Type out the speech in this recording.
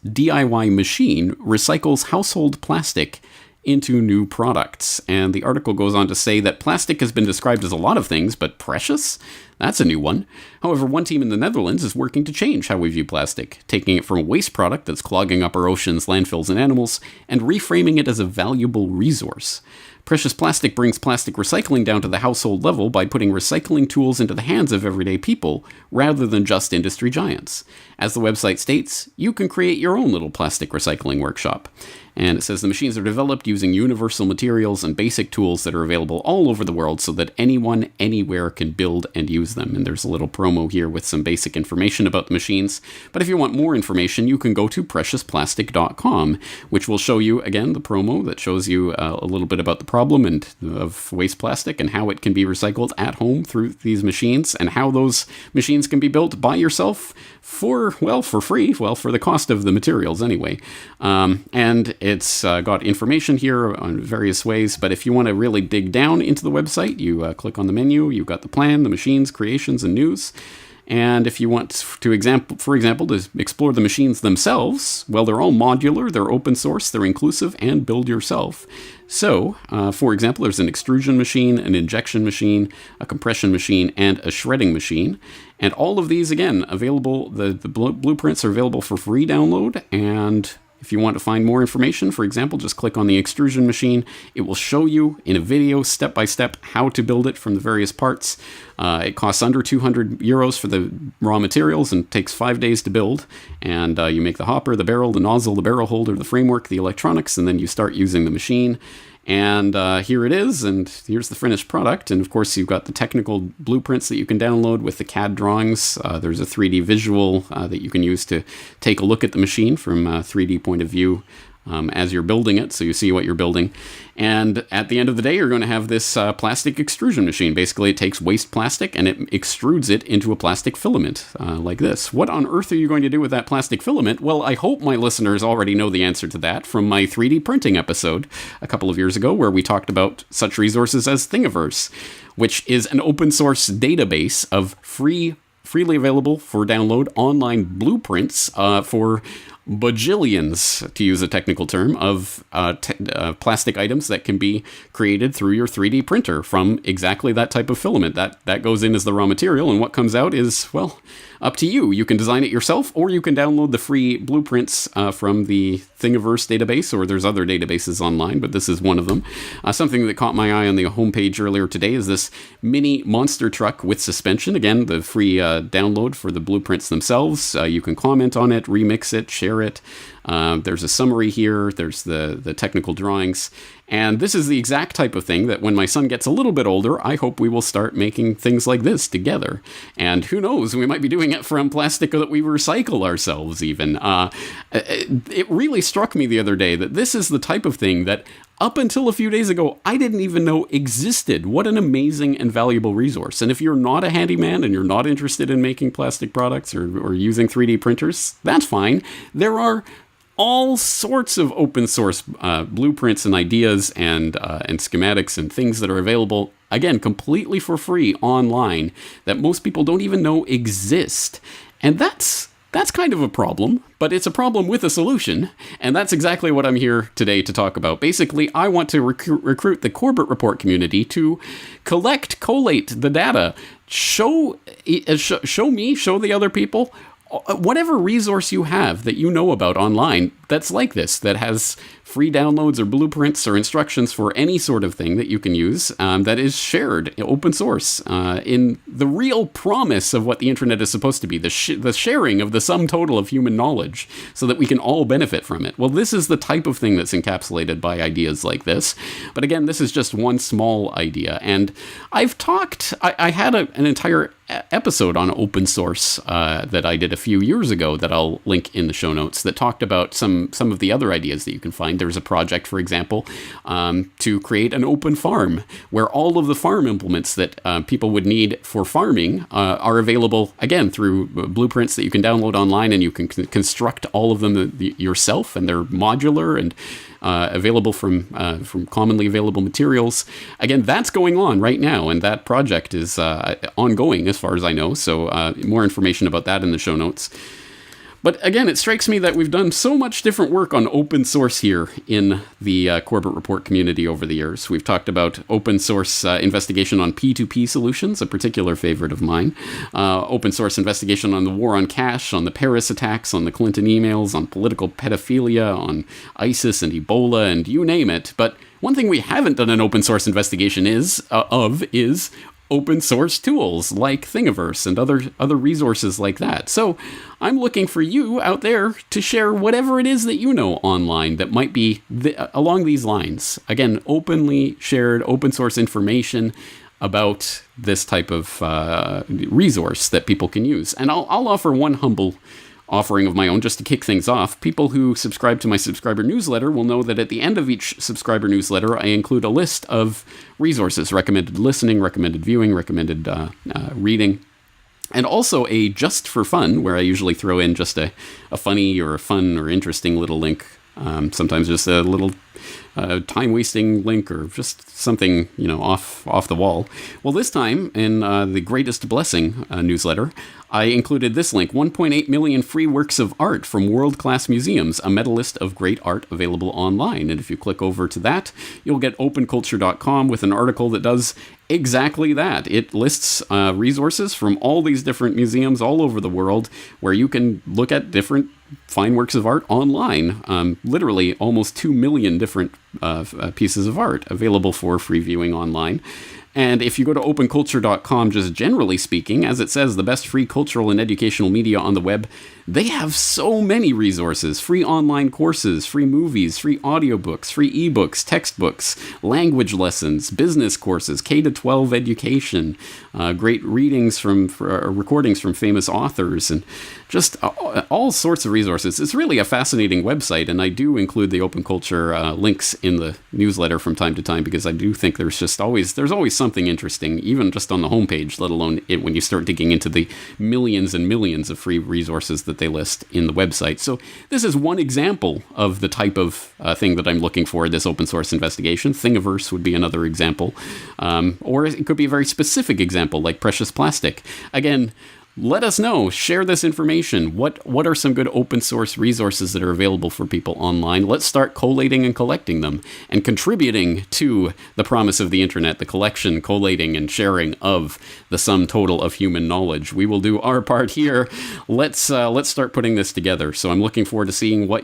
DIY machine recycles household plastic into new products. And the article goes on to say that plastic has been described as a lot of things, but precious? That's a new one. However, one team in the Netherlands is working to change how we view plastic, taking it from a waste product that's clogging up our oceans, landfills, and animals, and reframing it as a valuable resource. Precious Plastic brings plastic recycling down to the household level by putting recycling tools into the hands of everyday people, rather than just industry giants. As the website states, you can create your own little plastic recycling workshop. And it says the machines are developed using universal materials and basic tools that are available all over the world so that anyone, anywhere can build and use them. And there's a little promo here with some basic information about the machines. But if you want more information, you can go to preciousplastic.com, which will show you, again, the promo that shows you a little bit about the problem and of waste plastic and how it can be recycled at home through these machines, and how those machines can be built by yourself for free, for the cost of the materials anyway. And it's got information here on various ways, but if you want to really dig down into the website, you click on the menu, you've got the plan, the machines, creations, and news. And if you want to, for example, to explore the machines themselves, well, they're all modular, they're open source, they're inclusive, and build yourself. So, for example, there's an extrusion machine, an injection machine, a compression machine, and a shredding machine. And all of these, again, available, the blueprints are available for free download. And if you want to find more information, for example, just click on the extrusion machine. It will show you in a video, step by step, how to build it from the various parts. It costs under 200 euros for the raw materials and takes 5 days to build. And you make the hopper, the barrel, the nozzle, the barrel holder, the framework, the electronics, and then you start using the machine. And here it is, and here's the finished product. And of course, you've got the technical blueprints that you can download with the CAD drawings. There's a 3D visual that you can use to take a look at the machine from a 3D point of view as you're building it, so you see what you're building. And at the end of the day, you're going to have this plastic extrusion machine. Basically, it takes waste plastic and it extrudes it into a plastic filament like this. What on earth are you going to do with that plastic filament? Well, I hope my listeners already know the answer to that from my 3D printing episode a couple of years ago, where we talked about such resources as Thingiverse, which is an open source database of freely available for download online blueprints for bajillions, to use a technical term, of plastic items that can be created through your 3D printer from exactly that type of filament. That goes in as the raw material, and what comes out is, well, up to you. You can design it yourself, or you can download the free blueprints from the Thingiverse database, or there's other databases online, but this is one of them. Something that caught my eye on the homepage earlier today is this mini monster truck with suspension. Again, the free download for the blueprints themselves. You can comment on it, remix it, share it. There's a summary here. There's the technical drawings. And this is the exact type of thing that when my son gets a little bit older, I hope we will start making things like this together. And who knows, we might be doing it from plastic that we recycle ourselves even. It really struck me the other day that this is the type of thing that up until a few days ago, I didn't even know existed. What an amazing and valuable resource. And if you're not a handyman and you're not interested in making plastic products or using 3D printers, that's fine. There are all sorts of open source blueprints and ideas and schematics and things that are available, again, completely for free online that most people don't even know exist. And that's kind of a problem, but it's a problem with a solution, and that's exactly what I'm here today to talk about. Basically, I want to recruit the Corbett Report community to collate the data, show me, show the other people, whatever resource you have that you know about online that's like this, that has free downloads or blueprints or instructions for any sort of thing that you can use, that is shared, open source, in the real promise of what the internet is supposed to be, the sharing of the sum total of human knowledge, so that we can all benefit from it. Well, this is the type of thing that's encapsulated by ideas like this. But again, this is just one small idea. And I've talked, I had an entire episode on open source that I did a few years ago that I'll link in the show notes, that talked about some of the other ideas that you can find. There's a project, for example, to create an open farm where all of the farm implements that people would need for farming are available, again, through blueprints that you can download online, and you can construct all of them yourself, and they're modular and available from commonly available materials. Again, that's going on right now, and that project is ongoing as far as I know, so more information about that in the show notes. But again, it strikes me that we've done so much different work on open source here in the Corbett Report community over the years. We've talked about open source investigation on P2P solutions, a particular favorite of mine. Open source investigation on the war on cash, on the Paris attacks, on the Clinton emails, on political pedophilia, on ISIS and Ebola, and you name it. But one thing we haven't done an open source investigation is open source tools like Thingiverse and other resources like that. So I'm looking for you out there to share whatever it is that you know online that might be along these lines. Again, openly shared open source information about this type of resource that people can use. And I'll offer one humble offering of my own just to kick things off. People who subscribe to my subscriber newsletter will know that at the end of each subscriber newsletter, I include a list of resources: recommended listening, recommended viewing, recommended reading, and also a just for fun, where I usually throw in just a funny or a fun or interesting little link. Sometimes just a little time-wasting link or just something, off the wall. Well, this time in the Greatest Blessing newsletter, I included this link: 1.8 million free works of art from world-class museums, a meta list of great art available online. And if you click over to that, you'll get openculture.com with an article that does exactly that. It lists resources from all these different museums all over the world where you can look at different fine works of art online. Literally almost 2 million different pieces of art available for free viewing online. And if you go to openculture.com, just generally speaking, as it says, the best free cultural and educational media on the web, they have so many resources: free online courses, free movies, free audiobooks, free ebooks, textbooks, language lessons, business courses, K-12 education, great readings recordings from famous authors, and just all sorts of resources. It's really a fascinating website, and I do include the Open Culture links in the newsletter from time to time because I do think there's always something interesting, even just on the homepage, let alone when you start digging into the millions and millions of free resources that they list in the website. So this is one example of the type of thing that I'm looking for in this open source investigation. Thingiverse would be another example. Or it could be a very specific example, like precious plastic. Again, let us know. Share this information. What are some good open source resources that are available for people online? Let's start collating and collecting them and contributing to the promise of the internet, the collection, collating, and sharing of the sum total of human knowledge. We will do our part here. Let's start putting this together. So I'm looking forward to seeing what you